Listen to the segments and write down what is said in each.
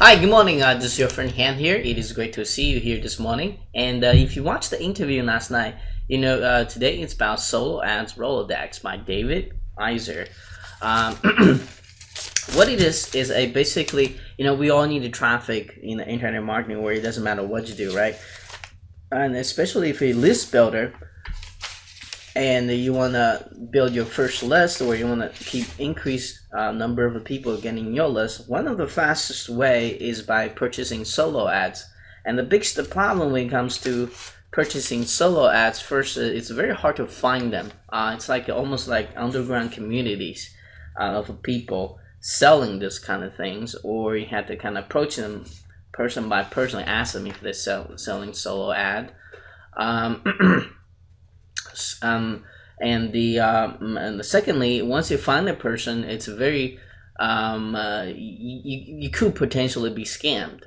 Hi, good morning. This is your friend Han here. It is great to see you here this morning. And if you watched the interview last night, today it's about Solo Ads Rolodex by David Iser. Um, what it is a basically, we all need the traffic in the internet marketing where it doesn't matter what you do, right? And especially if you're a list builder and you want to build your first list, or you want to keep increase number of people getting your list, one of the fastest way is by purchasing solo ads. And the biggest problem when it comes to purchasing solo ads, first, it's very hard to find them. It's like almost like underground communities of people selling this kind of things, or you have to kind of approach them person by person, ask them if they're selling solo ad. um, and secondly, once you find a person, it's very you could potentially be scammed.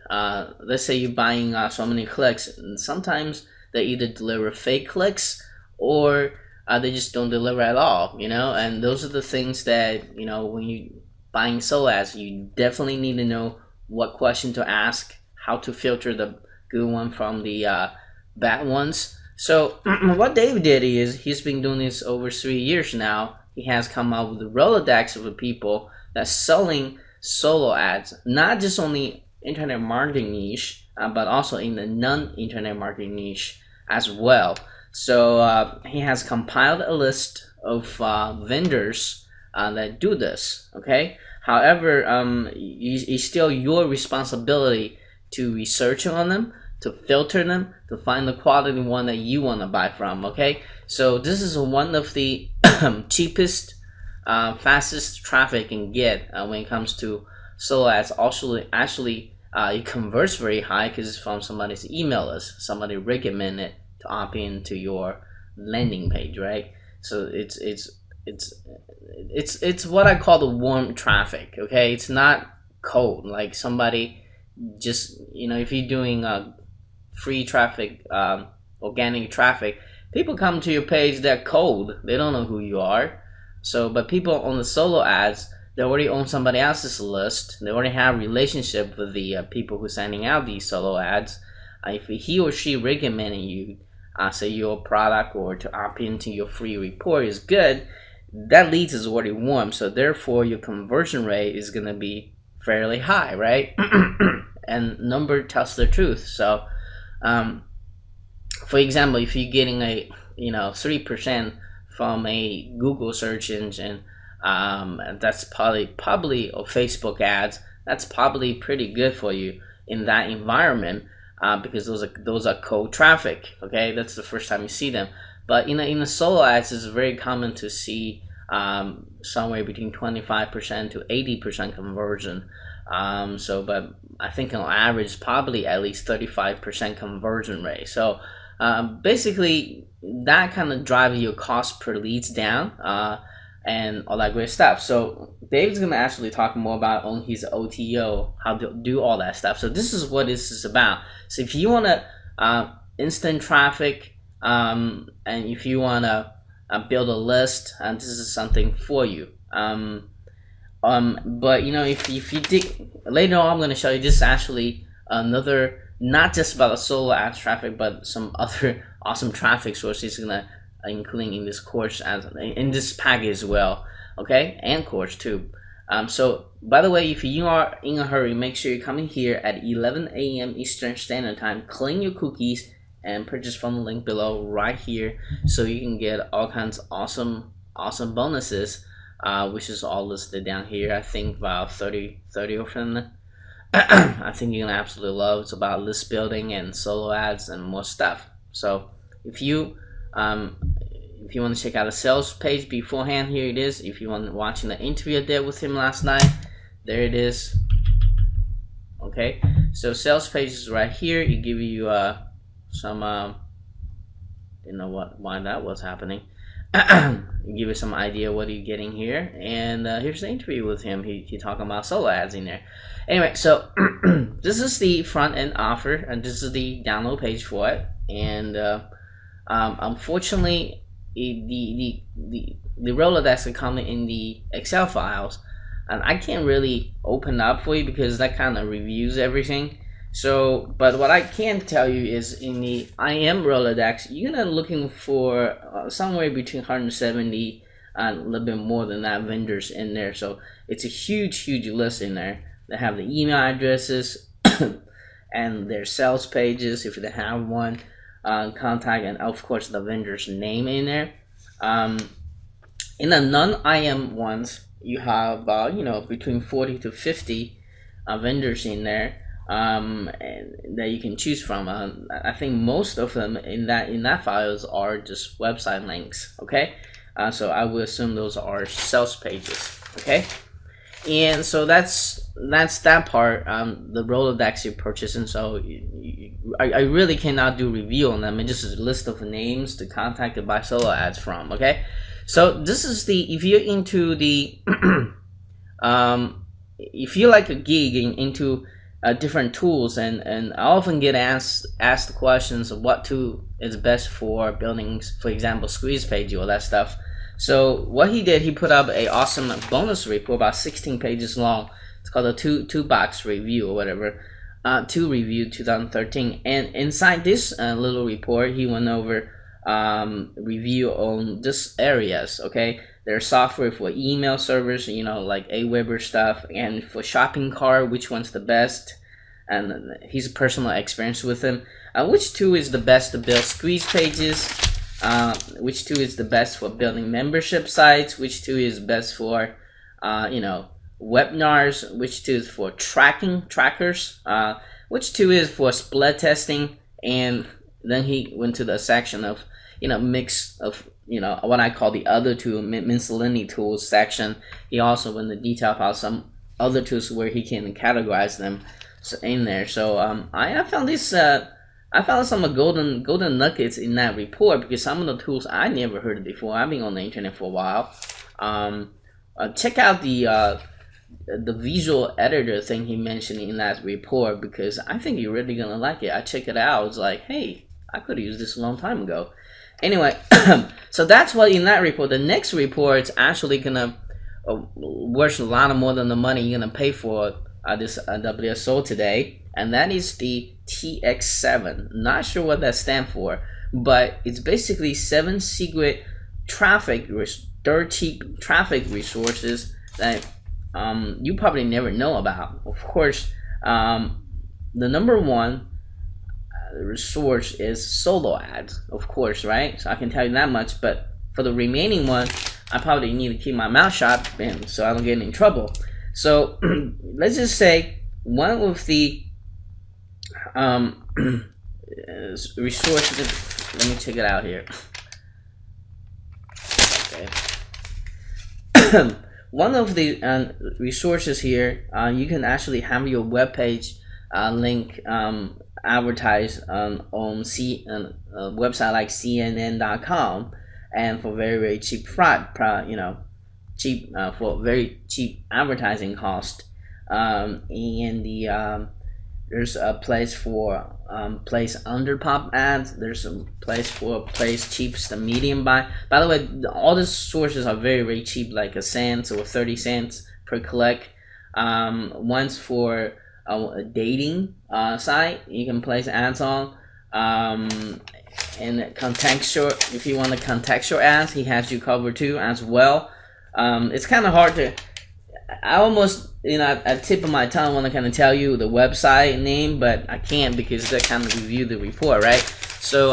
Let's say you're buying so many clicks, and sometimes they either deliver fake clicks or they just don't deliver at all. And those are the things that when you buying solo ads, you definitely need to know what question to ask, how to filter the good one from the bad ones. So what Dave did is he's been doing this over 3 years now. He has come up with a Rolodex of people that's selling solo ads, not just on the internet marketing niche, but also in the non-internet marketing niche as well. So he has compiled a list of vendors that do this. Okay. However, it's still your responsibility to research on them, to filter them, to find the quality one that you want to buy from. Okay, so this is one of the cheapest, fastest traffic you can get when it comes to solo ads. Also, actually, it converts very high because it's from somebody's email list. Somebody recommended to opt into your landing page, right? So it's what I call the warm traffic. Okay, it's not cold like somebody just if you're doing free traffic, organic traffic, people come to your page, they're cold, they don't know who you are. So but people on the solo ads, they already own somebody else's list, they already have a relationship with the people who are sending out these solo ads. If he or she recommending you, say your product or to opt into your free report is good, that lead is already warm, so therefore your conversion rate is going to be fairly high, right? And number tells the truth. So for example, if you're getting a 3% from a Google search engine, that's probably or Facebook ads, that's probably pretty good for you in that environment, because those are cold traffic. Okay, that's the first time you see them. But in the solo ads, it's very common to see somewhere between 25% to 80% conversion. But I think on average, probably at least 35% conversion rate. So basically, that kind of drives your cost per leads down, and all that great stuff. So Dave's gonna actually talk more about on his OTO, how to do all that stuff. So this is what this is about. So if you want to instant traffic, and if you want to build a list, this is something for you. But if you dig later on, I'm going to show you this is actually another, not just about the solo ads traffic, but some other awesome traffic sources going to including in this course, as in this package as well. Okay, and course too. So by the way, if you are in a hurry, make sure you come in here at 11 a.m. Eastern Standard Time, clean your cookies, and purchase from the link below right here, so you can get all kinds of awesome bonuses, which is all listed down here. I think about 30 of them. I think you're gonna absolutely love. It's about list building and solo ads and more stuff. So if you want to check out a sales page beforehand, here it is. If you want watching the interview I did with him last night, there it is. Okay, so sales page is right here. It give you some didn't know why that was happening. Give you some idea what you're getting here, and here's the interview with him. He talking about solo ads in there. Anyway, so this is the front end offer, and this is the download page for it. And unfortunately, the Rolodex can come in the Excel files. and I can't really open up for you because that kind of reviews everything. So, but what I can tell you is in the IM Rolodex, you're gonna looking for somewhere between 170 and a little bit more than that vendors in there. So it's a huge list in there. They have the email addresses and their sales pages if they have one, contact, and of course the vendor's name in there. In the non-IM ones, you have between 40 to 50 vendors in there, and that you can choose from. I think most of them in that files are just website links. Okay, so I would assume those are sales pages. Okay, and so that's that part. The Rolodex you're purchasing. So I really cannot do review on them. It's just a list of names to contact to buy solo ads from. Okay, so this is the, if you're into the if you like a gig into different tools, and I often get asked the questions of what tool is best for building, for example, squeeze page, all that stuff. So what he did, he put up a awesome bonus report about 16 pages long. It's called a two box review or whatever, to review 2013. And inside this little report, he went over review on this areas. Okay, there's software for email servers, like Aweber stuff, and for shopping cart, which one's the best, and his personal experience with them. Which tool is the best to build squeeze pages? Which tool is the best for building membership sites? Which tool is best for, webinars? Which tool is for trackers? Which tool is for split testing? And then he went to the section of, mix of, what I call the other tool, miscellaneous tools section. He also went into detail about some other tools where he can categorize them in there. So I found this. I found some golden nuggets in that report, because some of the tools I never heard of before. I've been on the internet for a while. Check out the visual editor thing he mentioned in that report, because I think you're really gonna like it. I checked it out. I was like, hey, I could have used this a long time ago. Anyway, so that's what in that report. The next report is actually gonna worth a lot more than the money you're gonna pay for this WSO today, and that is the TX7. Not sure what that stands for, but it's basically 7 secret dirt cheap traffic resources that you probably never know about. Of course, the number one resource is solo ads, of course, right? So I can tell you that much, but for the remaining one, I probably need to keep my mouth shut so I don't get in trouble. So let's just say one of the resources, let me check it out here. Okay. One of the resources here, you can actually have your web page link advertise on a website like CNN.com, and for very cheap for very cheap advertising cost. And there's a place for place under pop ads. There's a place for place cheapest to medium buy. By the way, all these sources are very cheap, like a cent or 30 cents per click. One's for a dating site you can place ads on. And contextual, if you want a contextual ads, he has you covered too as well. It's kind of hard to, I almost, at tip of my tongue want to kind of tell you the website name, but I can't because they kind of review the report, right? So,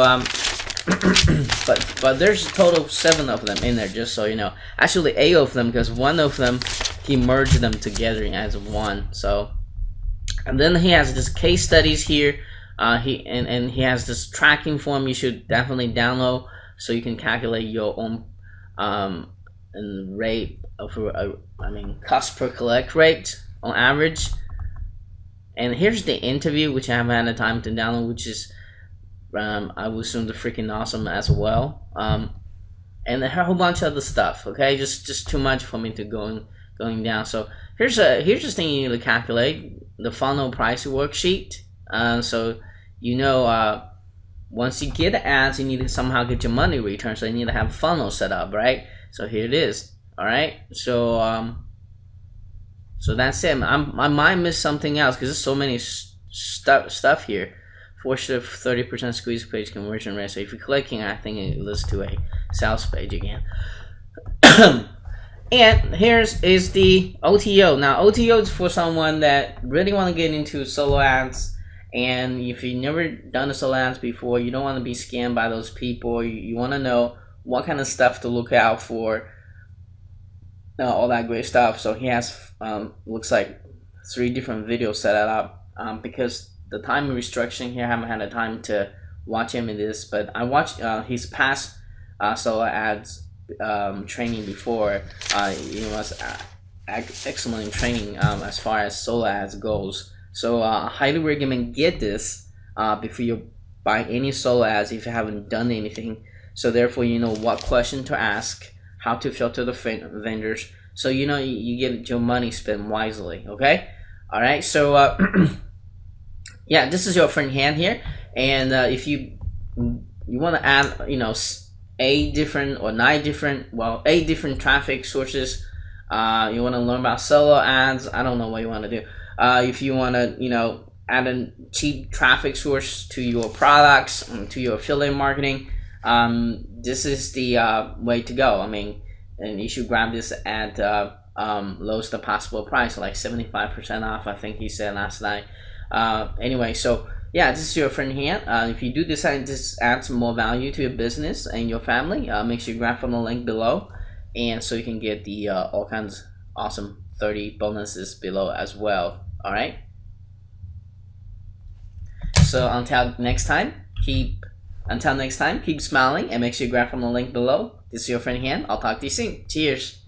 but there's a total of 7 of them in there, just so you know. Actually 8 of them, because one of them, he merged them together as one. So, and then he has this case studies here. He has this tracking form you should definitely download, so you can calculate your own and rate of cost per click rate on average. And here's the interview, which I haven't had the time to download, which is I would assume the freaking awesome as well. And a whole bunch of other stuff. Okay, just too much for me to going down. So here's the thing you need to calculate: the funnel price worksheet. So once you get ads, you need to somehow get your money returned. So you need to have a funnel set up, right? So here it is. All right. So So that's it. I might miss something else because there's so many stuff here. Forced to 30% squeeze page conversion rate. So if you're clicking, I think it leads to a sales page again. And here's is the OTO. Now OTO is for someone that really want to get into solo ads, and if you've never done the solo ads before, you don't want to be scammed by those people. You want to know what kind of stuff to look out for, all that great stuff. So he has looks like 3 different videos set up because the time restriction here, I haven't had the time to watch him in this, but I watched his past solo ads training before. He was excellent in training as far as solo ads goes. So I highly recommend get this before you buy any solo ads if you haven't done anything. So therefore you know what question to ask, how to filter the vendors, so you know you get your money spent wisely. Okay, all right. So yeah, this is your front hand here, and if you want to add 8 different or 9 different, well, 8 different traffic sources, you want to learn about solo ads, I don't know what you want to do. If you want to add a cheap traffic source to your products, to your affiliate marketing, this is the way to go. I mean, and you should grab this at lowest possible price, like 75% off, I think he said last night. Anyway, so yeah, this is your front hand. If you do decide this adds more value to your business and your family, make sure you grab from the link below, and so you can get the all kinds of awesome 30 bonuses below as well. All right. So until next time, keep smiling and make sure you grab from the link below. This is your friend hand. I'll talk to you soon. Cheers.